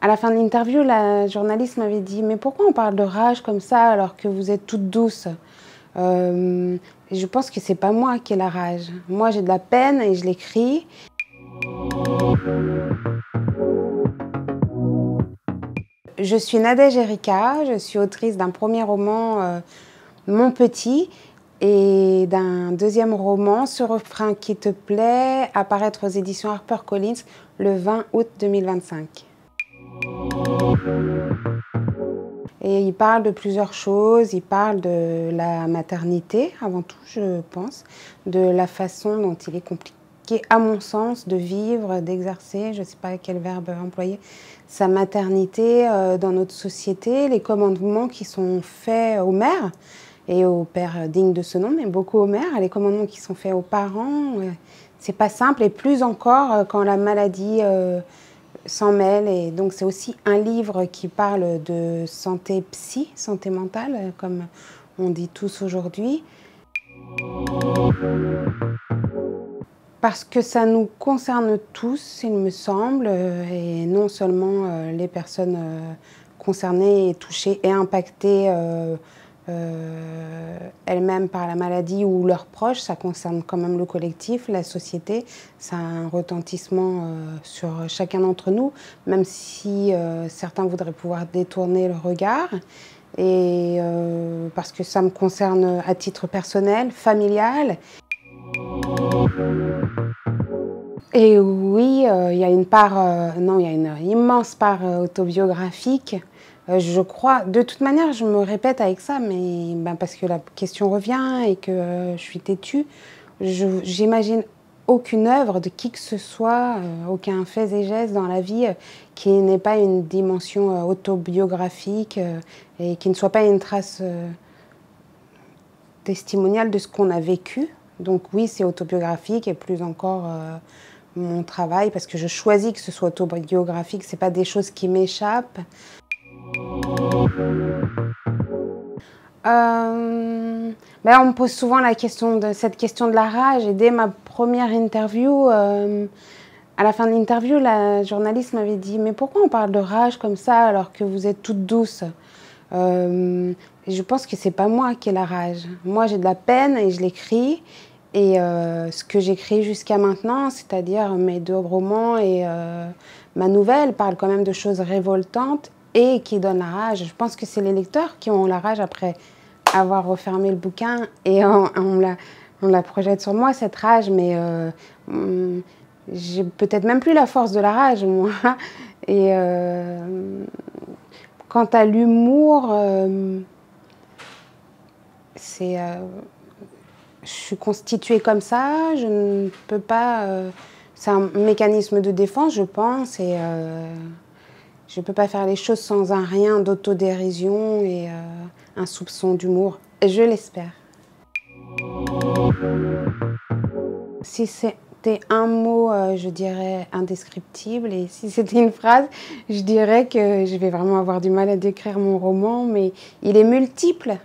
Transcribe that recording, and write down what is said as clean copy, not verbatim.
À la fin de l'interview, la journaliste m'avait dit « Mais pourquoi on parle de rage comme ça alors que vous êtes toute douce ?» Je pense que c'est pas moi qui ai la rage. Moi, j'ai de la peine et je l'écris. Je suis Nadège Erika, je suis autrice d'un premier roman, Mon Petit, et d'un deuxième roman, Ce refrain qui te plaît, à paraître aux éditions HarperCollins le 20 août 2025. Et il parle de plusieurs choses, il parle de la maternité avant tout, je pense, de la façon dont il est compliqué, à mon sens, de vivre, d'exercer, je ne sais pas quel verbe employer, sa maternité dans notre société, les commandements qui sont faits aux mères et aux pères dignes de ce nom, mais beaucoup aux mères, les commandements qui sont faits aux parents, c'est pas simple, et plus encore quand la maladie s'en mêle. Et donc c'est aussi un livre qui parle de santé psy, santé mentale, comme on dit tous aujourd'hui. Parce que ça nous concerne tous, il me semble, et non seulement les personnes concernées et touchées et impactées elles-mêmes par la maladie ou leurs proches, ça concerne quand même le collectif, la société, ça a un retentissement sur chacun d'entre nous, même si certains voudraient pouvoir détourner le regard. Et parce que ça me concerne à titre personnel, familial. Et oui, il y a une part, non, il y a une immense part autobiographique. Je crois, de toute manière, je me répète avec ça, mais parce que la question revient et que je suis têtue, j'imagine aucune œuvre de qui que ce soit, aucun fait et geste dans la vie qui n'ait pas une dimension autobiographique et qui ne soit pas une trace testimoniale de ce qu'on a vécu. Donc oui, c'est autobiographique et plus encore mon travail, parce que je choisis que ce soit autobiographique, c'est pas des choses qui m'échappent. On me pose souvent cette question de la rage, et dès ma première interview, à la fin de l'interview, la journaliste m'avait dit « Mais pourquoi on parle de rage comme ça alors que vous êtes toute douce ?» Je pense que c'est pas moi qui ai la rage. Moi, j'ai de la peine et je l'écris. Et ce que j'écris jusqu'à maintenant, c'est-à-dire mes 2 romans et ma nouvelle, parlent quand même de choses révoltantes et qui donnent la rage. Je pense que c'est les lecteurs qui ont la rage après avoir refermé le bouquin, et on la projette sur moi, cette rage, mais j'ai peut-être même plus la force de la rage, moi. Et quant à l'humour, je suis constituée comme ça, je ne peux pas... c'est un mécanisme de défense, je pense, et je ne peux pas faire les choses sans un rien d'autodérision et un soupçon d'humour. Je l'espère. Si c'était un mot, je dirais indescriptible, et si c'était une phrase, je dirais que je vais vraiment avoir du mal à décrire mon roman, mais il est multiple.